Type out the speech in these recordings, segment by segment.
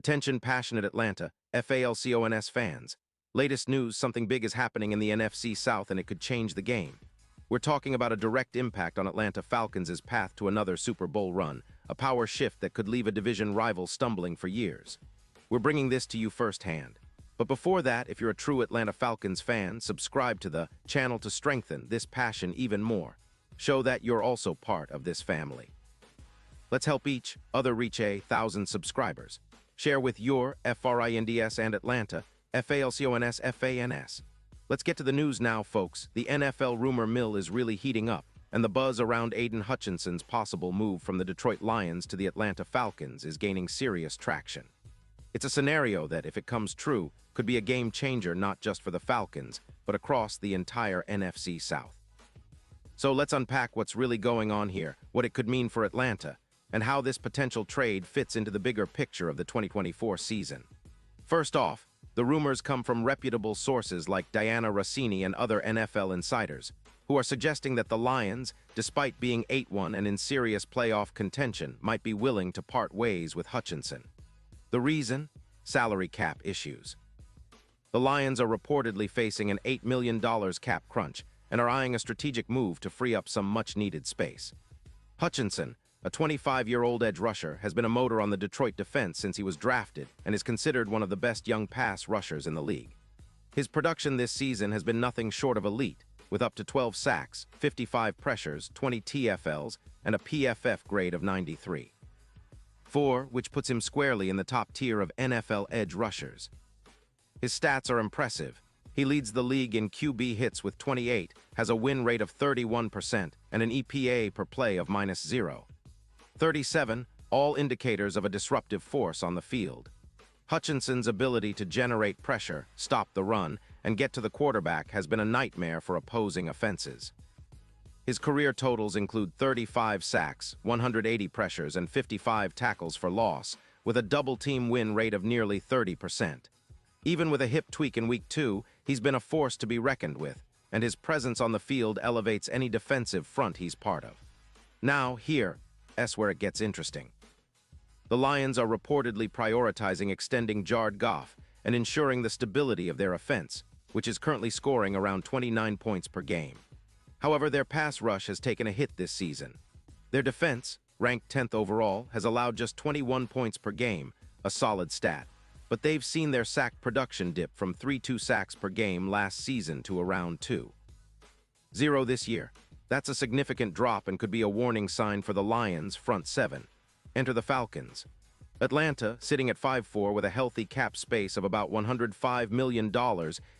Attention passionate Atlanta, Falcons fans. Latest news, something big is happening in the NFC South and it could change the game. We're talking about a direct impact on Atlanta Falcons' path to another Super Bowl run, a power shift that could leave a division rival stumbling for years. We're bringing this to you firsthand. But before that, if you're a true Atlanta Falcons fan, subscribe to the channel to strengthen this passion even more. Show that you're also part of this family. Let's help each other reach 1,000 subscribers. Share with your FRINDS and Atlanta, FALCONS, FANS. Let's get to the news now, folks. The NFL rumor mill is really heating up, and the buzz around Aiden Hutchinson's possible move from the Detroit Lions to the Atlanta Falcons is gaining serious traction. It's a scenario that, if it comes true, could be a game changer not just for the Falcons, but across the entire NFC South. So let's unpack what's really going on here, what it could mean for Atlanta, and how this potential trade fits into the bigger picture of the 2024 season. First off, the rumors come from reputable sources like Diana Rossini and other NFL insiders, who are suggesting that the Lions, despite being 8-1 and in serious playoff contention, might be willing to part ways with Hutchinson. The reason? Salary cap issues. The Lions are reportedly facing an $8 million cap crunch and are eyeing a strategic move to free up some much-needed space. Hutchinson, a 25-year-old edge rusher, has been a motor on the Detroit defense since he was drafted and is considered one of the best young pass rushers in the league. His production this season has been nothing short of elite, with up to 12 sacks, 55 pressures, 20 TFLs, and a PFF grade of 93. Which puts him squarely in the top tier of NFL edge rushers. His stats are impressive. He leads the league in QB hits with 28, has a win rate of 31%, and an EPA per play of -0. 37, all indicators of a disruptive force on the field. Hutchinson's ability to generate pressure, stop the run, and get to the quarterback has been a nightmare for opposing offenses. His career totals include 35 sacks, 180 pressures, and 55 tackles for loss, with a double-team win rate of nearly 30%. Even with a hip tweak in Week 2, he's been a force to be reckoned with, and his presence on the field elevates any defensive front he's part of. Now, here's where it gets interesting. The Lions are reportedly prioritizing extending Jared Goff and ensuring the stability of their offense, which is currently scoring around 29 points per game. However, their pass rush has taken a hit this season. Their defense, ranked 10th overall, has allowed just 21 points per game, a solid stat, but they've seen their sack production dip from 3.2 sacks per game last season to around 2.0 this year. That's a significant drop and could be a warning sign for the Lions' front seven. Enter the Falcons. Atlanta, sitting at 5-4 with a healthy cap space of about $105 million,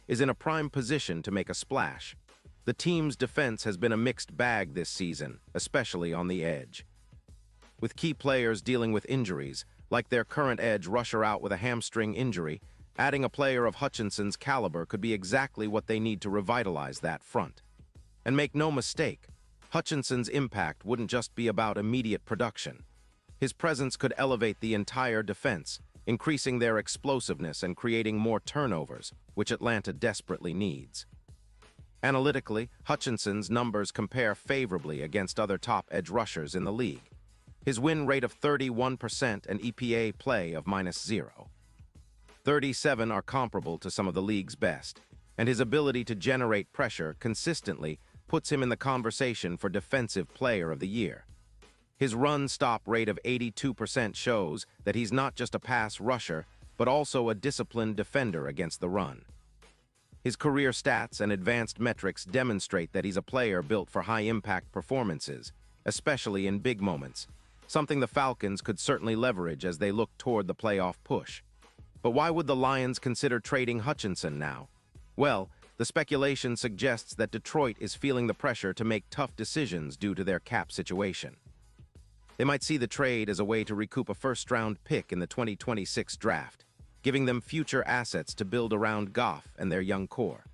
is in a prime position to make a splash. The team's defense has been a mixed bag this season, especially on the edge. With key players dealing with injuries, like their current edge rusher out with a hamstring injury, adding a player of Hutchinson's caliber could be exactly what they need to revitalize that front. And make no mistake, Hutchinson's impact wouldn't just be about immediate production. His presence could elevate the entire defense, increasing their explosiveness and creating more turnovers, which Atlanta desperately needs. Analytically, Hutchinson's numbers compare favorably against other top edge rushers in the league. His win rate of 31% and EPA play of -0. 37 are comparable to some of the league's best, and his ability to generate pressure consistently puts him in the conversation for Defensive Player of the Year. His run-stop rate of 82% shows that he's not just a pass rusher, but also a disciplined defender against the run. His career stats and advanced metrics demonstrate that he's a player built for high-impact performances, especially in big moments, something the Falcons could certainly leverage as they look toward the playoff push. But why would the Lions consider trading Hutchinson now? Well, the speculation suggests that Detroit is feeling the pressure to make tough decisions due to their cap situation. They might see the trade as a way to recoup a first-round pick in the 2026 draft, giving them future assets to build around Goff and their young core.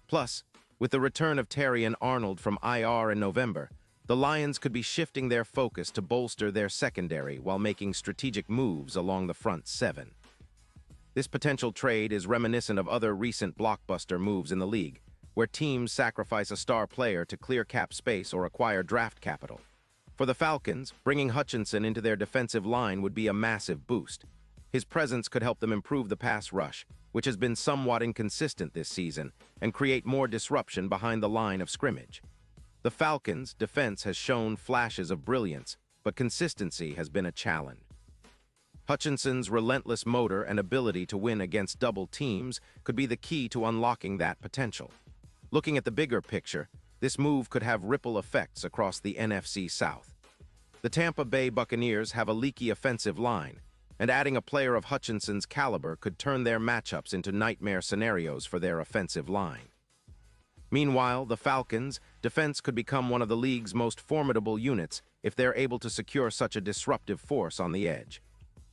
Plus, with the return of Terry and Arnold from IR in November, the Lions could be shifting their focus to bolster their secondary while making strategic moves along the front seven. This potential trade is reminiscent of other recent blockbuster moves in the league, where teams sacrifice a star player to clear cap space or acquire draft capital. For the Falcons, bringing Hutchinson into their defensive line would be a massive boost. His presence could help them improve the pass rush, which has been somewhat inconsistent this season, and create more disruption behind the line of scrimmage. The Falcons' defense has shown flashes of brilliance, but consistency has been a challenge. Hutchinson's relentless motor and ability to win against double teams could be the key to unlocking that potential. Looking at the bigger picture, this move could have ripple effects across the NFC South. The Tampa Bay Buccaneers have a leaky offensive line, and adding a player of Hutchinson's caliber could turn their matchups into nightmare scenarios for their offensive line. Meanwhile, the Falcons' defense could become one of the league's most formidable units if they're able to secure such a disruptive force on the edge.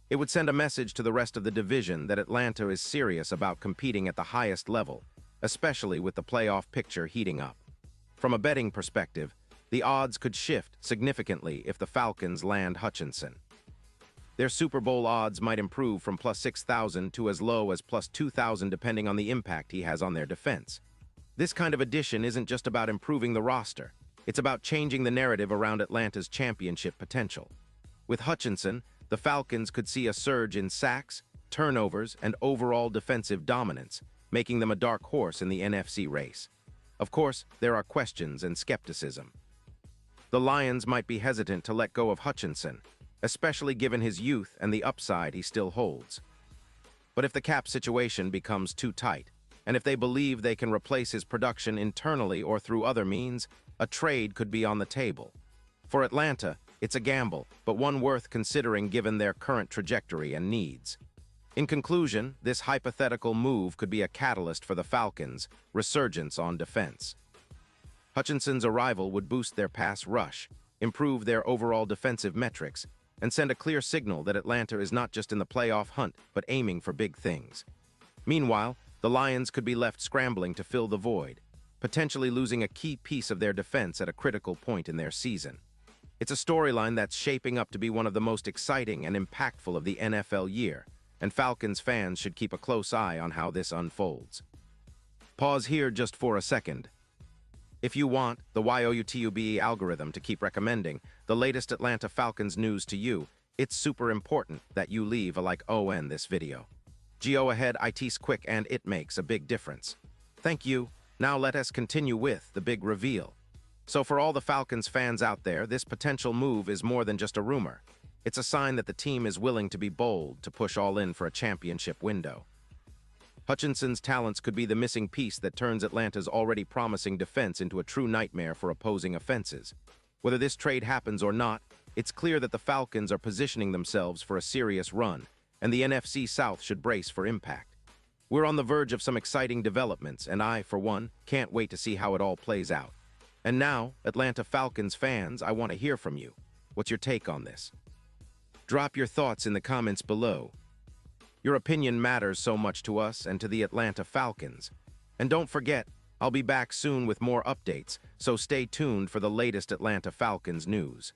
It would send a message to the rest of the division that Atlanta is serious about competing at the highest level, especially with the playoff picture heating up. From a betting perspective, the odds could shift significantly if the Falcons land Hutchinson. Their Super Bowl odds might improve from plus 6,000 to as low as plus 2,000 depending on the impact he has on their defense. This kind of addition isn't just about improving the roster. It's about changing the narrative around Atlanta's championship potential. With Hutchinson, the Falcons could see a surge in sacks, turnovers, and overall defensive dominance, making them a dark horse in the NFC race. Of course, there are questions and skepticism. The Lions might be hesitant to let go of Hutchinson, especially given his youth and the upside he still holds. But if the cap situation becomes too tight, and if they believe they can replace his production internally or through other means, a trade could be on the table. For Atlanta, it's a gamble, but one worth considering given their current trajectory and needs. In conclusion, this hypothetical move could be a catalyst for the Falcons' resurgence on defense. Hutchinson's arrival would boost their pass rush, improve their overall defensive metrics, and send a clear signal that Atlanta is not just in the playoff hunt, but aiming for big things. Meanwhile, the Lions could be left scrambling to fill the void, potentially losing a key piece of their defense at a critical point in their season. It's a storyline that's shaping up to be one of the most exciting and impactful of the NFL year, and Falcons fans should keep a close eye on how this unfolds. Pause here just for a second. If you want the YouTube algorithm to keep recommending the latest Atlanta Falcons news to you, it's super important that you leave a like on this video. Go ahead, it's quick and it makes a big difference. Thank you. Now let us continue with the big reveal. So for all the Falcons fans out there, this potential move is more than just a rumor. It's a sign that the team is willing to be bold, to push all in for a championship window. Hutchinson's talents could be the missing piece that turns Atlanta's already promising defense into a true nightmare for opposing offenses. Whether this trade happens or not, it's clear that the Falcons are positioning themselves for a serious run, and the NFC South should brace for impact. We're on the verge of some exciting developments, and I, for one, can't wait to see how it all plays out. And now, Atlanta Falcons fans, I want to hear from you. What's your take on this? Drop your thoughts in the comments below. Your opinion matters so much to us and to the Atlanta Falcons. And don't forget, I'll be back soon with more updates, so stay tuned for the latest Atlanta Falcons news.